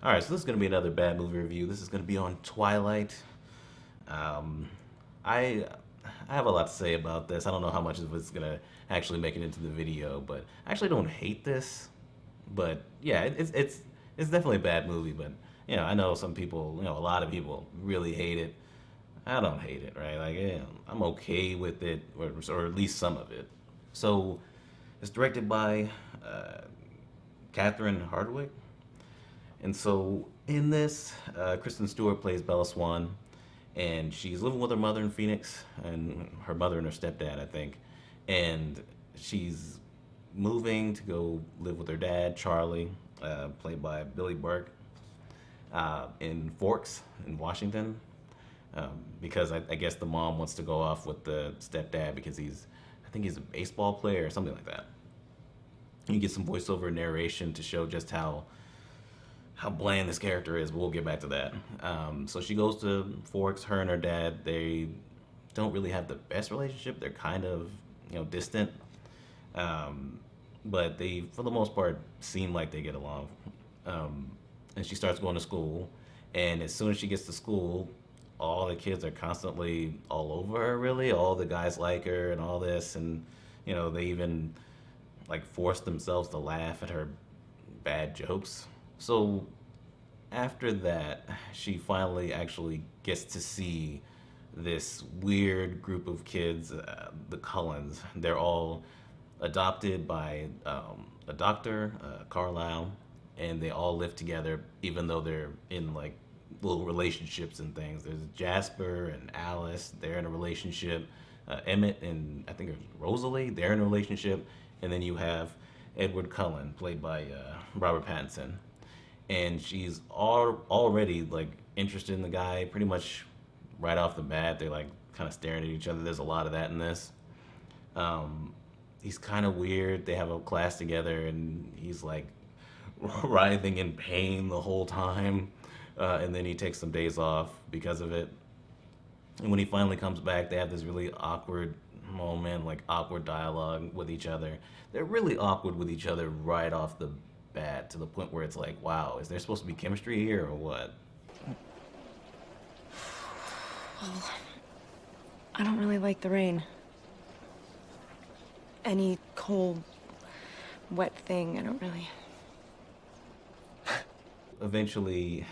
All right, so this is going to be another bad movie review. This is going to be on Twilight. Um, I I have a lot to say about this. I don't know how much of it's going to actually make it into the video, but I actually don't hate this. But yeah, it's definitely a bad movie. But I know some people, a lot of people really hate it. I don't hate it, right? Like, yeah, I'm okay with it, or at least some of it. So, it's directed by Catherine Hardwicke. And so in this, Kristen Stewart plays Bella Swan, and she's living with her mother in Phoenix, and her mother and her stepdad, I think. And she's moving to go live with her dad, Charlie, played by Billy Burke, in Forks, in Washington, because I guess the mom wants to go off with the stepdad because I think he's a baseball player or something like that. You get some voiceover narration to show just how bland this character is, but we'll get back to that. So she goes to Forks. Her and her dad, they don't really have the best relationship. They're kind of distant, um, but they for the most part seem like they get along. Um, and she starts going to school, and as soon as she gets to school, all the kids are constantly all over her. Really, all the guys like her and all this, and they even like force themselves to laugh at her bad jokes. So after that, she finally actually gets to see this weird group of kids, the Cullens. They're all adopted by a doctor, Carlisle, and they all live together, even though they're in like little relationships and things. There's Jasper and Alice, they're in a relationship. Emmett and I think it's Rosalie, they're in a relationship. And then you have Edward Cullen, played by Robert Pattinson, and she's already like interested in the guy pretty much right off the bat. They're like kind of staring at each other. There's a lot of that in this. Um, he's kind of weird. They have a class together, and he's like writhing in pain the whole time. And then he takes some days off because of it. And when he finally comes back, they have this really awkward moment, like awkward dialogue with each other. They're really awkward with each other right off the bat to the point where it's like, wow, is there supposed to be chemistry here or what? Well, I don't really like the rain. Any cold, wet thing, I don't really. Eventually,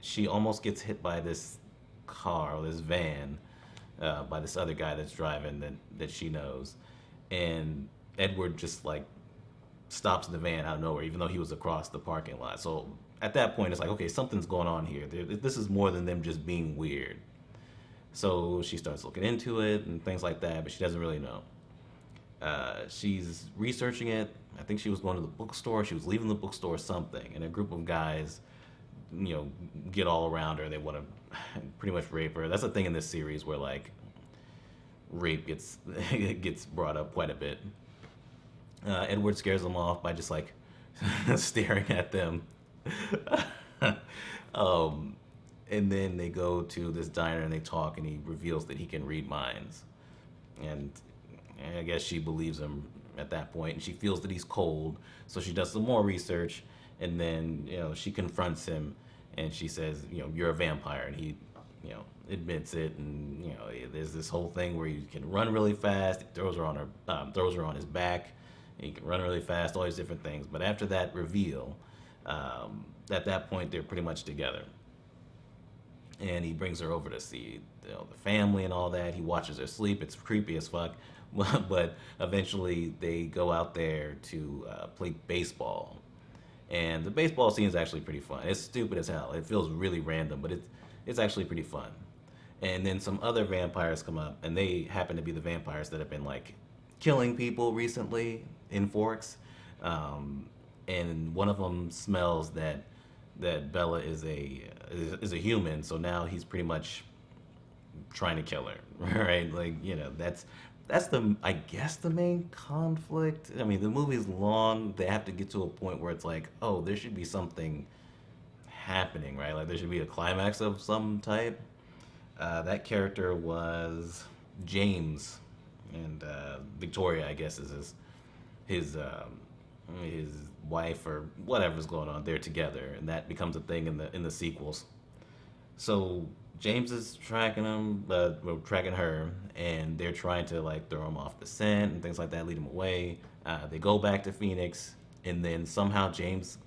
she almost gets hit by this car or this van by this other guy that's driving that she knows. And Edward just like stops the van out of nowhere, even though he was across the parking lot. So at that point, it's like, okay, something's going on here. This is more than them just being weird. So she starts looking into it and things like that, but she doesn't really know. She's researching it. I think she was going to the bookstore. She was leaving the bookstore or something, and a group of guys, get all around her. They want to pretty much rape her. That's the thing in this series where like rape gets gets brought up quite a bit. Edward scares them off by just like staring at them. um, and then they go to this diner and they talk, and he reveals that he can read minds. And I guess she believes him at that point, and she feels that he's cold. So she does some more research, and then she confronts him, and she says, you're a vampire, and he, admits it, and there's this whole thing where you can run really fast. He throws her on his back. And he can run really fast, all these different things. But after that reveal, at that point they're pretty much together, and he brings her over to see the family and all that. He watches her sleep. It's creepy as fuck. But eventually they go out there to play baseball. And the baseball scene is actually pretty fun. It's stupid as hell. It feels really random, but it's actually pretty fun. And then some other vampires come up, and they happen to be the vampires that have been like killing people recently in Forks. Um, and one of them smells that Bella is a human, so now he's pretty much trying to kill her, right? Like that's the I guess the main conflict. I mean, the movie's long. They have to get to a point where it's like, oh, there should be something happening, right? Like there should be a climax of some type. That character was James, and Victoria, I guess, is his wife or whatever's going on. They're together, and that becomes a thing in the sequels. So James is tracking him, well, tracking her, and they're trying to like throw him off the scent and things like that, lead him away. They go back to Phoenix, and then somehow James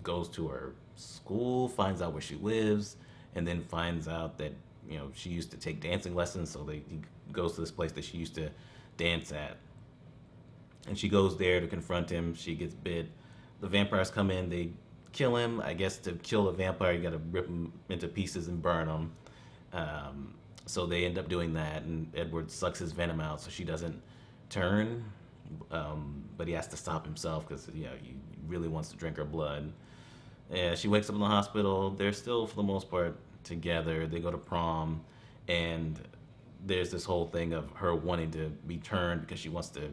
goes to her school, finds out where she lives, and then finds out that she used to take dancing lessons. So he goes to this place that she used to dance at, and she goes there to confront him. She gets bit. The vampires come in. They kill him. I guess to kill a vampire, you got to rip him into pieces and burn him. So they end up doing that, and Edward sucks his venom out, so she doesn't turn. But he has to stop himself because he really wants to drink her blood. Yeah, she wakes up in the hospital. They're still, for the most part, together. They go to prom, and there's this whole thing of her wanting to be turned because she wants to,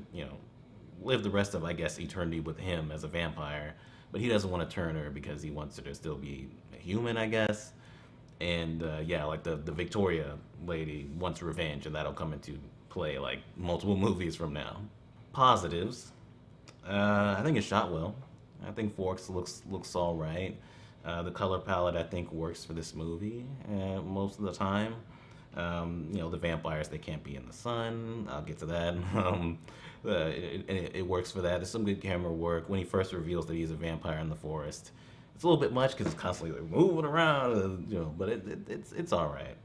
live the rest of, I guess, eternity with him as a vampire. But he doesn't want to turn her because he wants her to still be a human, I guess. And yeah, like the Victoria lady wants revenge, and that'll come into play like multiple movies from now. Positives. I think it's shot well. I think Forks looks all right. The color palette I think works for this movie most of the time. The vampires, they can't be in the sun. I'll get to that. It works for that. There's some good camera work. When he first reveals that he's a vampire in the forest, it's a little bit much because it's constantly like moving around, but it's all right.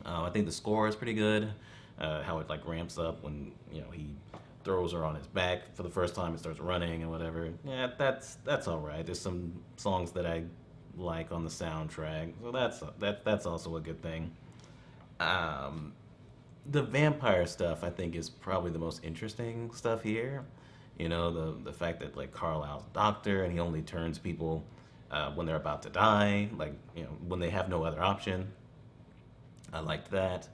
I think the score is pretty good. How it like ramps up when he throws her on his back for the first time and starts running and whatever. Yeah, that's all right. There's some songs that I like on the soundtrack, so that's also a good thing. The vampire stuff I think is probably the most interesting stuff here. The fact that like Carlisle's a doctor and he only turns people when they're about to die, like when they have no other option. I liked that.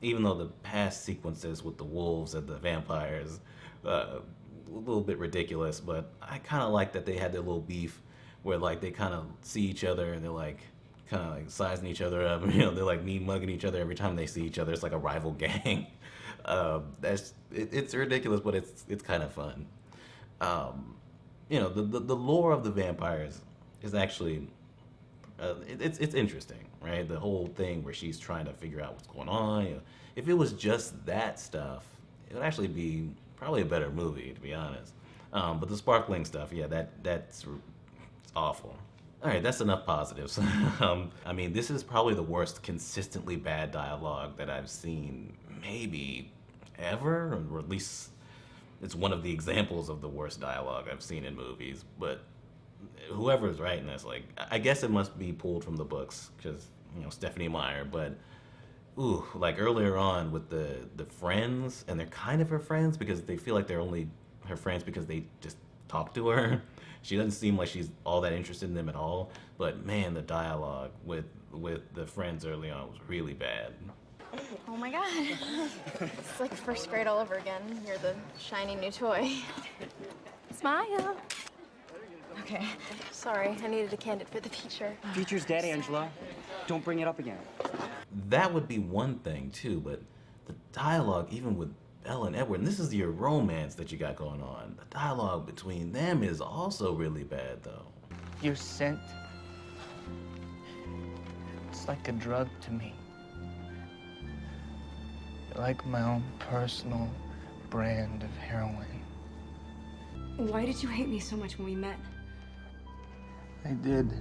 Even though the past sequences with the wolves and the vampires, a little bit ridiculous, but I kind of like that they had their little beef where like they kind of see each other and they're like kind of like sizing each other up. They're like mean mugging each other every time they see each other. It's like a rival gang. It's ridiculous, but it's kind of fun. The lore of the vampires is actually it's interesting, right? The whole thing where she's trying to figure out what's going on. If it was just that stuff, it would actually be probably a better movie, to be honest. But the sparkling stuff, yeah, that's it's awful. All right, that's enough positives. I mean, this is probably the worst consistently bad dialogue that I've seen, maybe ever, or at least it's one of the examples of the worst dialogue I've seen in movies. But whoever's writing this, like, I guess it must be pulled from the books because Stephanie Meyer. But ooh, like earlier on with the friends, and they're kind of her friends because they feel like they're only her friends because they just talk to her. She doesn't seem like she's all that interested in them at all. But man, the dialogue with the friends early on was really bad. Oh my god. It's like first grade all over again. You're the shiny new toy. Smile. Okay. Sorry, I needed a candid for the feature. Feature's dead, Angela. Don't bring it up again. That would be one thing too, but the dialogue, even with Bella and Edward, and this is your romance that you got going on. The dialogue between them is also really bad, though. Your scent, it's like a drug to me. You're like my own personal brand of heroin. Why did you hate me so much when we met? I did.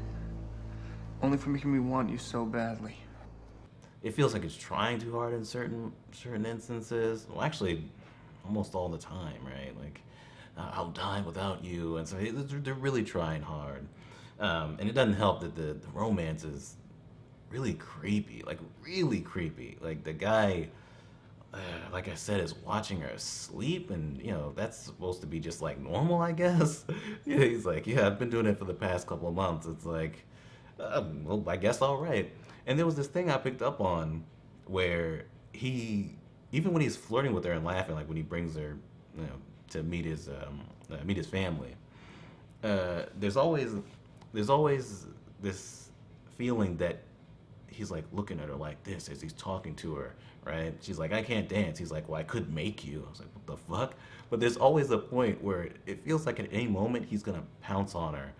Only for making me want you so badly. It feels like it's trying too hard in certain instances. Well, actually, almost all the time, right? Like, I'll die without you, and so they're really trying hard. And it doesn't help that the romance is really creepy, like really creepy. Like the guy, like I said, is watching her sleep, and that's supposed to be just like normal, I guess. Yeah, he's like, yeah, I've been doing it for the past couple of months. It's like, well, I guess all right. And there was this thing I picked up on where he, even when he's flirting with her and laughing, like when he brings her, to meet his family, there's always this feeling that he's like looking at her like this as he's talking to her, right? She's like, I can't dance. He's like, well, I could make you. I was like, what the fuck? But there's always a point where it feels like at any moment he's gonna pounce on her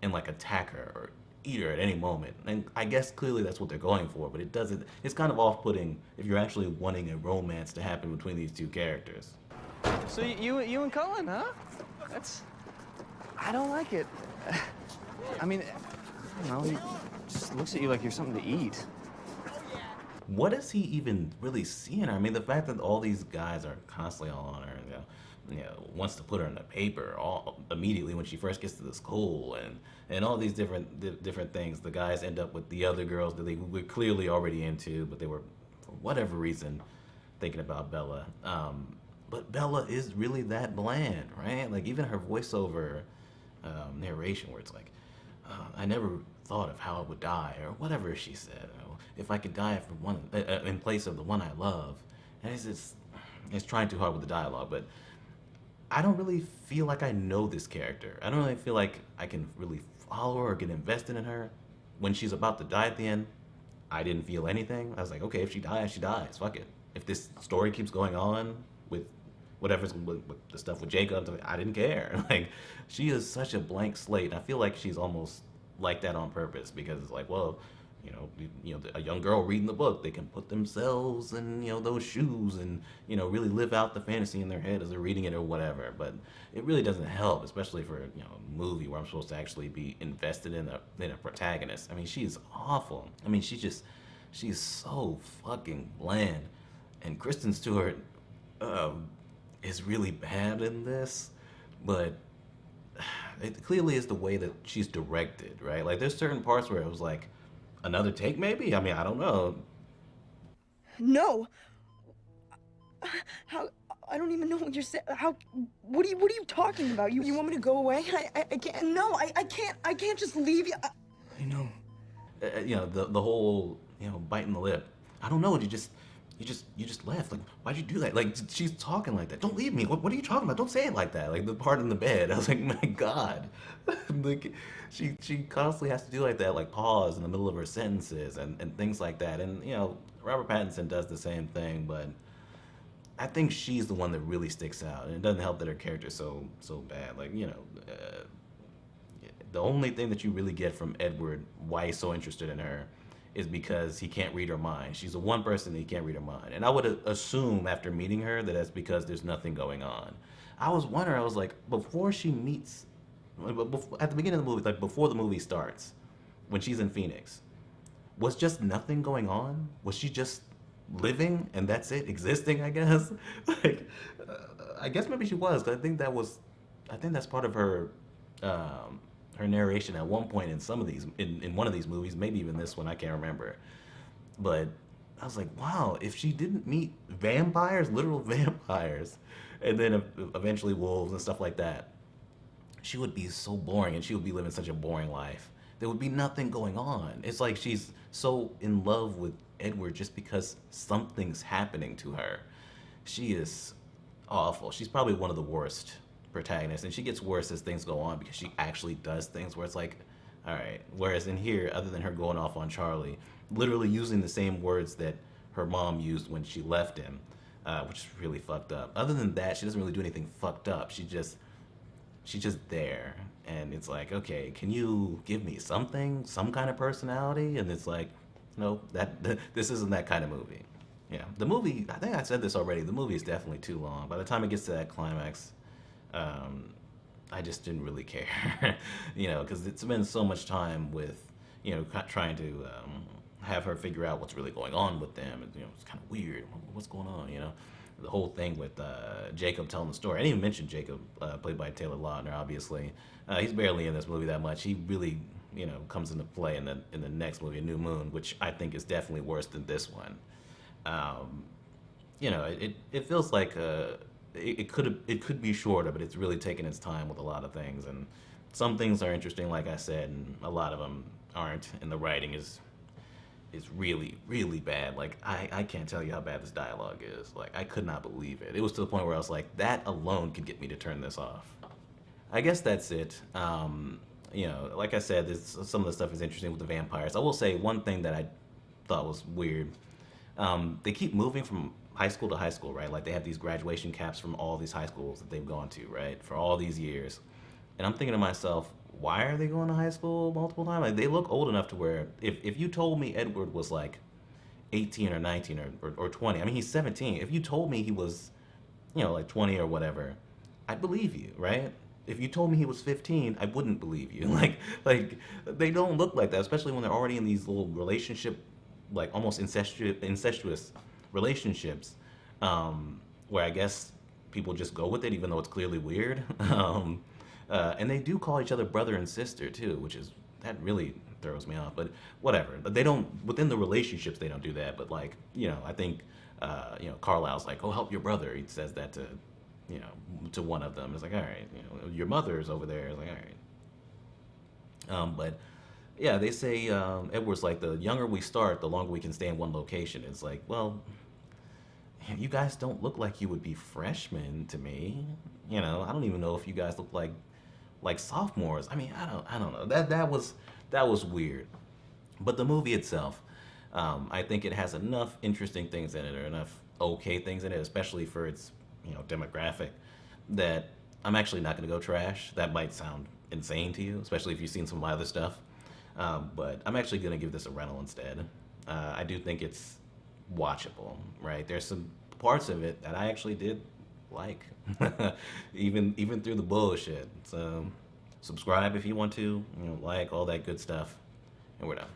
and like attack her or eat her at any moment. And I guess clearly that's what they're going for, but it doesn't. It's kind of off-putting if you're actually wanting a romance to happen between these two characters. So you and Cullen, huh? I don't like it. I mean, I don't know, he just looks at you like you're something to eat. What does he even really see in her? I mean, the fact that all these guys are constantly all on her, wants to put her in the paper all immediately when she first gets to the school, and all these different things. The guys end up with the other girls that they were clearly already into, but they were, for whatever reason, thinking about Bella. But Bella is really that bland, right? Like even her voiceover narration, where it's like, I never thought of how I would die, or whatever she said. If I could die for one in place of the one I love, and it's trying too hard with the dialogue, but I don't really feel like I know this character. I don't really feel like I can really follow her or get invested in her. When she's about to die at the end, I didn't feel anything. I was like, okay, if she dies, she dies. Fuck it. If this story keeps going on with whatever's with the stuff with Jacob, I didn't care. Like, she is such a blank slate. And I feel like she's almost like that on purpose because it's like, well, a young girl reading the book, they can put themselves in, those shoes and, really live out the fantasy in their head as they're reading it or whatever. But it really doesn't help, especially for, a movie where I'm supposed to actually be invested in a protagonist. I mean, she's awful. I mean, she's so fucking bland. And Kristen Stewart is really bad in this, but it clearly is the way that she's directed, right? Like, there's certain parts where it was like, another take, maybe? I mean, I don't know. No. How? I don't even know what you're saying. What are you talking about? You want me to go away? I can't. No, I can't. I can't just leave you. I know. The whole, biting the lip. I don't know. You just left. Like, why'd you do that? Like, she's talking like that. Don't leave me. What are you talking about? Don't say it like that. Like the part in the bed. I was like, my God. Like, she constantly has to do like that, like pause in the middle of her sentences and things like that. And Robert Pattinson does the same thing, but I think she's the one that really sticks out. And it doesn't help that her character's so bad. Like, the only thing that you really get from Edward, why he's so interested in her, is because he can't read her mind. She's the one person that he can't read her mind. And I would assume after meeting her that that's because there's nothing going on. I was wondering, I was like, before she meets, at the beginning of the movie, like before the movie starts, when she's in Phoenix, was just nothing going on? Was she just living and that's it, existing, I guess? Like, I guess maybe she was, because I think that's part of her, her narration at one point in some of these, in one of these movies, maybe even this one, I can't remember. But I was like, wow, if she didn't meet vampires, literal vampires, and then eventually wolves and stuff like that, she would be so boring and she would be living such a boring life. There would be nothing going on. It's like she's so in love with Edward just because something's happening to her. She is awful. She's probably one of the worst protagonists, and she gets worse as things go on because she actually does things where it's like, all right. Whereas in here, other than her going off on Charlie, literally using the same words that her mom used when she left him, which is really fucked up. Other than that, she doesn't really do anything fucked up. She's just there, and it's like, okay, can you give me something, some kind of personality? And it's like, no, this isn't that kind of movie. Yeah, the movie, I think I said this already, the movie is definitely too long. By the time it gets to that climax, I just didn't really care, because it's been so much time with, trying to have her figure out what's really going on with them. And, it's kind of weird. What's going on, The whole thing with Jacob telling the story. I didn't even mention Jacob, played by Taylor Lautner, obviously. He's barely in this movie that much. He really, comes into play in the next movie, A New Moon, which I think is definitely worse than this one. It feels like it could be shorter, but it's really taking its time with a lot of things. And some things are interesting, like I said, and a lot of them aren't. And the writing is really, really bad. Like, I can't tell you how bad this dialogue is. Like, I could not believe it. It was to the point where I was like, that alone could get me to turn this off. I guess that's it. Like I said, some of the stuff is interesting with the vampires. I will say one thing that I thought was weird. They keep moving from high school to high school, right? Like they have these graduation caps from all these high schools that they've gone to, right, for all these years. And I'm thinking to myself, why are they going to high school multiple times? Like they look old enough to where if you told me Edward was like 18 or 19 or 20, I mean he's 17. If you told me he was, you know, like 20 or whatever, I'd believe you, right? If you told me he was 15, I wouldn't believe you. Like they don't look like that, especially when they're already in these little relationship, like almost incestuous relationships, where I guess people just go with it, even though it's clearly weird. And they do call each other brother and sister too, which is that really throws me off. But whatever. But they don't within the relationships they don't do that. But like I think Carlisle's like, oh, help your brother. He says that to to one of them. It's like, all right, your mother's over there. It's like, all right. But yeah, they say Edward's like, the younger we start, the longer we can stay in one location. It's like, well, you guys don't look like you would be freshmen to me. I don't even know if you guys look like sophomores. I mean, I don't know. That was weird. But the movie itself, I think it has enough interesting things in it, or enough okay things in it, especially for its demographic, that I'm actually not going to go trash. That might sound insane to you, especially if you've seen some of my other stuff. But I'm actually going to give this a rental instead. I do think it's watchable, right? There's some parts of it that I actually did like, even through the bullshit. So subscribe if you want to, like all that good stuff, and we're done.